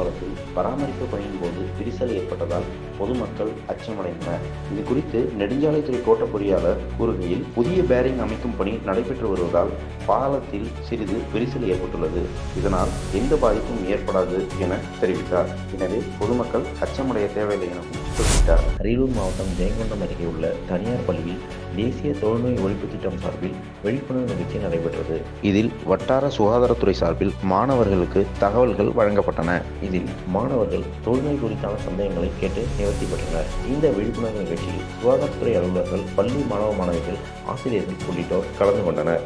பாலத்தில் பராமரிப்பு பணியின் போது விரிசல் ஏற்பட்டதால் பொதுமக்கள் அச்சமடைந்தனர். இது குறித்து நெடுஞ்சாலைத்துறை கோட்ட பொறியாளர் கூறுகையில், புதிய பேரிங் அமைக்கும் பணி நடைபெற்று வருவதால் பாலத்தில் சிறிது விரிசல் ஏற்பட்டுள்ளது. இதனால் எந்த பாதிப்பும் ஏற்படாது என தெரிவித்தார். எனவே பொதுமக்கள் அச்சமடைய தேவையில்லை எனவும் குறிப்பிட்டார். அரியலூர் மாவட்டம் ஜெயங்கொண்டம் அருகே உள்ள தனியார் பள்ளியில் தேசிய தொழுநோய் ஒழிப்பு திட்டம் சார்பில் விழிப்புணர்வு நிகழ்ச்சி நடைபெற்றது. இதில் வட்டார சுகாதாரத்துறை சார்பில் மாணவர்களுக்கு தகவல்கள் வழங்கப்பட்டன. இதில் மாணவர்கள் தொழுநோய் குறித்தான சந்தேகங்களை கேட்டு நிவர்த்தி பெற்றனர். இந்த விழிப்புணர்வு நிகழ்ச்சியில் சுகாதாரத்துறை அலுவலர்கள், பள்ளி மாணவ மாணவிகள், ஆசிரியர்கள் உள்ளிட்டோர் கலந்து கொண்டனர்.